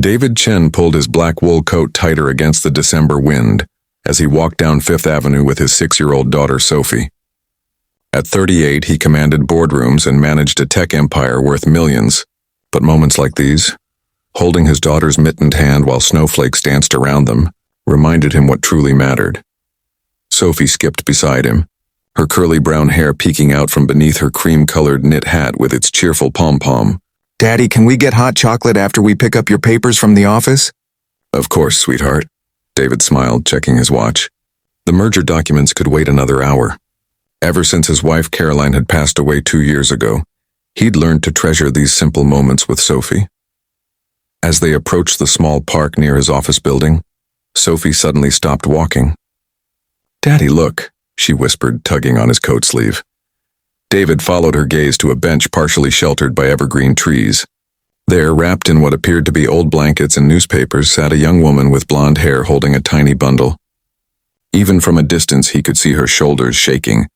David Chen pulled his black wool coat tighter against the December wind as he walked down Fifth Avenue with his 6-year-old daughter Sophie. At 38, he commanded boardrooms and managed a tech empire worth millions. But moments like these, holding his daughter's mittened hand while snowflakes danced around them, reminded him what truly mattered. Sophie skipped beside him, her curly brown hair peeking out from beneath her cream-colored knit hat with its cheerful pom-pom. "Daddy, can we get hot chocolate after we pick up your papers from the office?" "Of course, sweetheart," David smiled, checking his watch. The merger documents could wait another hour. Ever since his wife Caroline had passed away 2 years ago, he'd learned to treasure these simple moments with Sophie. As they approached the small park near his office building, Sophie suddenly stopped walking. "Daddy, look," she whispered, tugging on his coat sleeve. David followed her gaze to a bench partially sheltered by evergreen trees. There, wrapped in what appeared to be old blankets and newspapers, sat a young woman with blonde hair holding a tiny bundle. Even from a distance, he could see her shoulders shaking,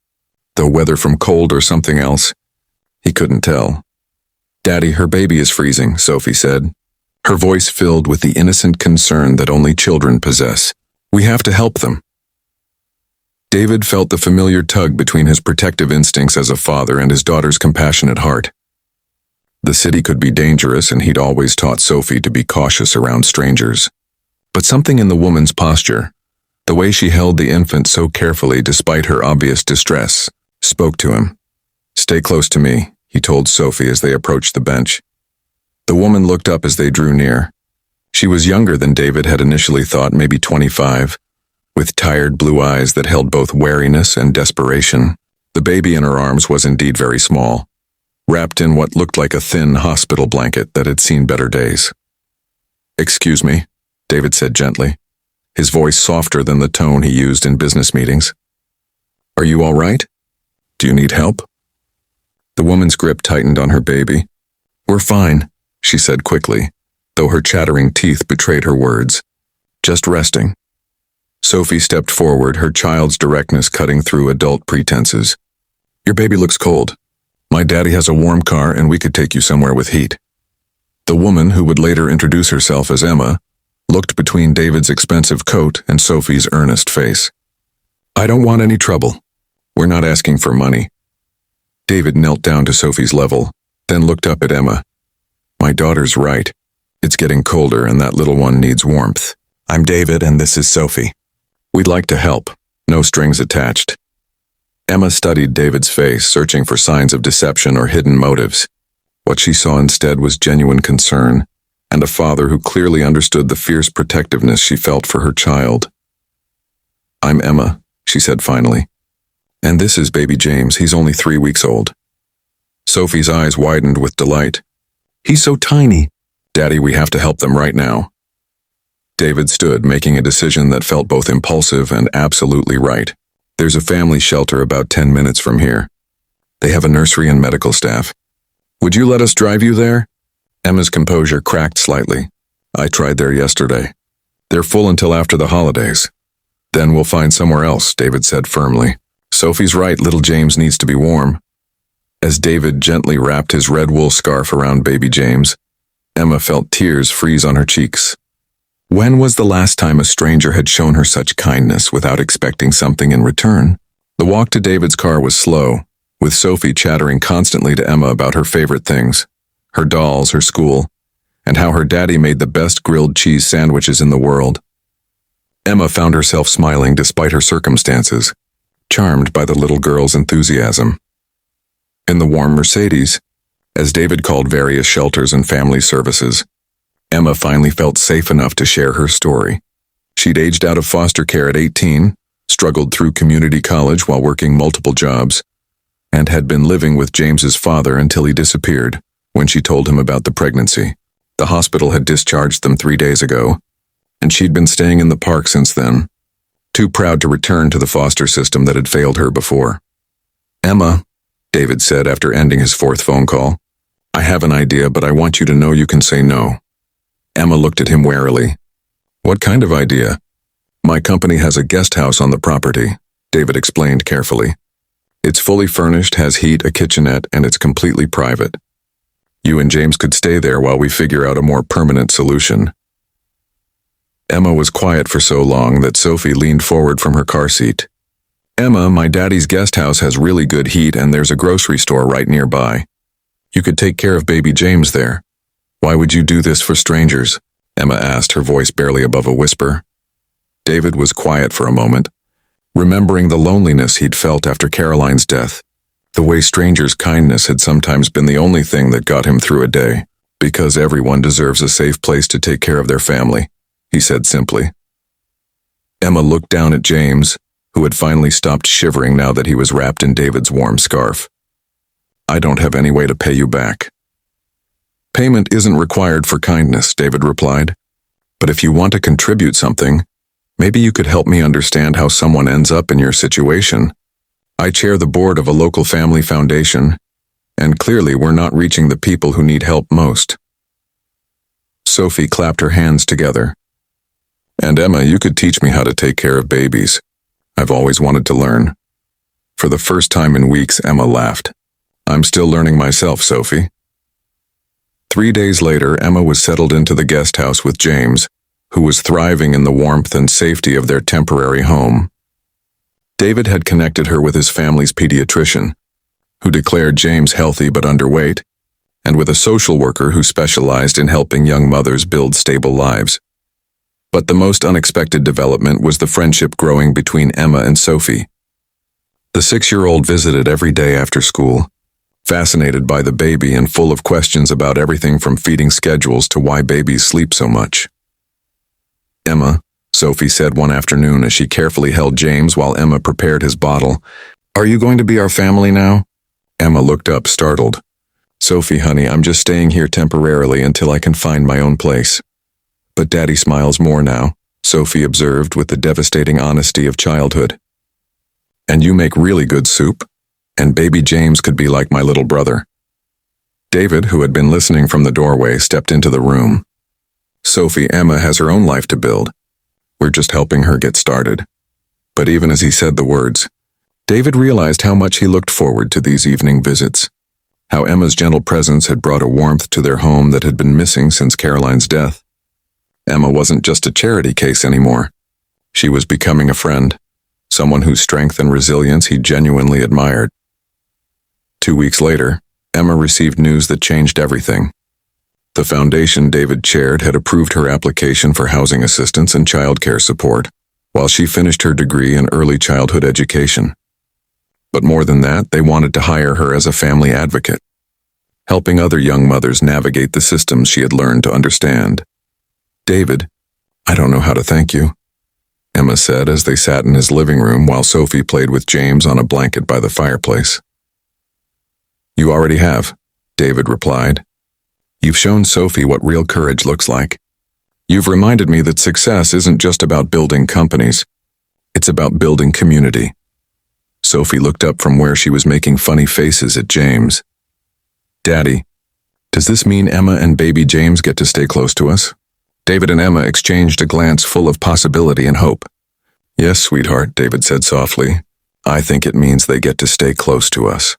though whether from cold or something else, he couldn't tell. "Daddy, her baby is freezing," Sophie said, her voice filled with the innocent concern that only children possess. "We have to help them." David felt the familiar tug between his protective instincts as a father and his daughter's compassionate heart. The city could be dangerous, and he'd always taught Sophie to be cautious around strangers. But something in the woman's posture, the way she held the infant so carefully despite her obvious distress, spoke to him. "Stay close to me," he told Sophie as they approached the bench. The woman looked up as they drew near. She was younger than David had initially thought, maybe 25, with tired blue eyes that held both wariness and desperation. The baby in her arms was indeed very small, wrapped in what looked like a thin hospital blanket that had seen better days. "Excuse me," David said gently, his voice softer than the tone he used in business meetings. "Are you all right? Do you need help?" The woman's grip tightened on her baby. "We're fine," she said quickly, though her chattering teeth betrayed her words. "Just resting." Sophie stepped forward, her child's directness cutting through adult pretenses. "Your baby looks cold. My daddy has a warm car and we could take you somewhere with heat." The woman, who would later introduce herself as Emma, looked between David's expensive coat and Sophie's earnest face. "I don't want any trouble. We're not asking for money." David knelt down to Sophie's level, then looked up at Emma. "My daughter's right. It's getting colder and that little one needs warmth. I'm David and this is Sophie. We'd like to help. No strings attached." Emma studied David's face, searching for signs of deception or hidden motives. What she saw instead was genuine concern, and a father who clearly understood the fierce protectiveness she felt for her child. "I'm Emma," she said finally. "And this is baby James. He's only 3 weeks old." Sophie's eyes widened with delight. "He's so tiny." "Daddy, we have to help them right now." David stood, making a decision that felt both impulsive and absolutely right. "There's a family shelter about 10 minutes from here. They have a nursery and medical staff. Would you let us drive you there?" Emma's composure cracked slightly. "I tried there yesterday. They're full until after the holidays. Then we'll find somewhere else," David said firmly. "Sophie's right, little James needs to be warm." As David gently wrapped his red wool scarf around baby James, Emma felt tears freeze on her cheeks. When was the last time a stranger had shown her such kindness without expecting something in return? The walk to David's car was slow, with Sophie chattering constantly to Emma about her favorite things, her dolls, her school, and how her daddy made the best grilled cheese sandwiches in the world. Emma found herself smiling despite her circumstances, charmed by the little girl's enthusiasm. In the warm Mercedes, as David called various shelters and family services, Emma finally felt safe enough to share her story. She'd aged out of foster care at 18, struggled through community college while working multiple jobs, and had been living with James's father until he disappeared when she told him about the pregnancy. The hospital had discharged them 3 days ago, and she'd been staying in the park since then, too proud to return to the foster system that had failed her before. "Emma," David said after ending his 4th phone call, "I have an idea, but I want you to know you can say no." Emma looked at him warily. "What kind of idea?" "My company has a guest house on the property," David explained carefully. "It's fully furnished, has heat, a kitchenette, and it's completely private. You and James could stay there while we figure out a more permanent solution." Emma was quiet for so long that Sophie leaned forward from her car seat. "Emma, my daddy's guest house has really good heat and there's a grocery store right nearby. You could take care of baby James there. Why would you do this for strangers?" Emma asked, her voice barely above a whisper. David was quiet for a moment, remembering the loneliness he'd felt after Caroline's death, the way strangers' kindness had sometimes been the only thing that got him through a day. "Because everyone deserves a safe place to take care of their family," he said simply. Emma looked down at James, who had finally stopped shivering now that he was wrapped in David's warm scarf. "I don't have any way to pay you back." "Payment isn't required for kindness," David replied. "But if you want to contribute something, maybe you could help me understand how someone ends up in your situation. I chair the board of a local family foundation, and clearly we're not reaching the people who need help most." Sophie clapped her hands together. "And Emma, you could teach me how to take care of babies. I've always wanted to learn." For the first time in weeks, Emma laughed. "I'm still learning myself, Sophie." 3 days later, Emma was settled into the guest house with James, who was thriving in the warmth and safety of their temporary home. David had connected her with his family's pediatrician, who declared James healthy but underweight, and with a social worker who specialized in helping young mothers build stable lives. But the most unexpected development was the friendship growing between Emma and Sophie. The 6-year-old visited every day after school, fascinated by the baby and full of questions about everything from feeding schedules to why babies sleep so much. "Emma," Sophie said one afternoon as she carefully held James while Emma prepared his bottle, "are you going to be our family now?" Emma looked up, startled. "Sophie, honey, I'm just staying here temporarily until I can find my own place." "But Daddy smiles more now," Sophie observed with the devastating honesty of childhood. "And you make really good soup, and baby James could be like my little brother." David, who had been listening from the doorway, stepped into the room. "Sophie, Emma has her own life to build. We're just helping her get started." But even as he said the words, David realized how much he looked forward to these evening visits, how Emma's gentle presence had brought a warmth to their home that had been missing since Caroline's death. Emma wasn't just a charity case anymore. She was becoming a friend, someone whose strength and resilience he genuinely admired. 2 weeks later, Emma received news that changed everything. The foundation David chaired had approved her application for housing assistance and childcare support, while she finished her degree in early childhood education. But more than that, they wanted to hire her as a family advocate, helping other young mothers navigate the systems she had learned to understand. "David, I don't know how to thank you," Emma said as they sat in his living room while Sophie played with James on a blanket by the fireplace. "You already have," David replied. "You've shown Sophie what real courage looks like. You've reminded me that success isn't just about building companies. It's about building community." Sophie looked up from where she was making funny faces at James. "Daddy, does this mean Emma and baby James get to stay close to us?" David and Emma exchanged a glance full of possibility and hope. "Yes, sweetheart," David said softly. "I think it means they get to stay close to us."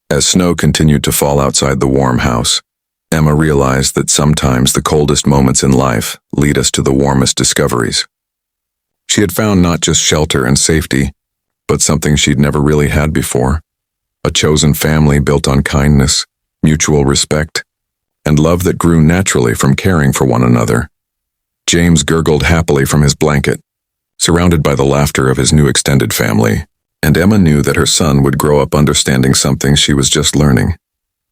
As snow continued to fall outside the warm house, Emma realized that sometimes the coldest moments in life lead us to the warmest discoveries. She had found not just shelter and safety, but something she'd never really had before. A chosen family built on kindness, mutual respect, and love that grew naturally from caring for one another. James gurgled happily from his blanket, surrounded by the laughter of his new extended family, and Emma knew that her son would grow up understanding something she was just learning.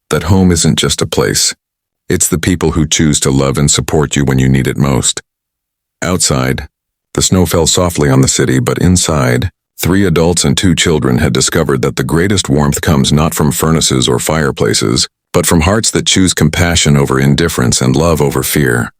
That home isn't just a place. It's the people who choose to love and support you when you need it most. Outside, the snow fell softly on the city, but inside, 3 adults and 2 children had discovered that the greatest warmth comes not from furnaces or fireplaces, but from hearts that choose compassion over indifference and love over fear.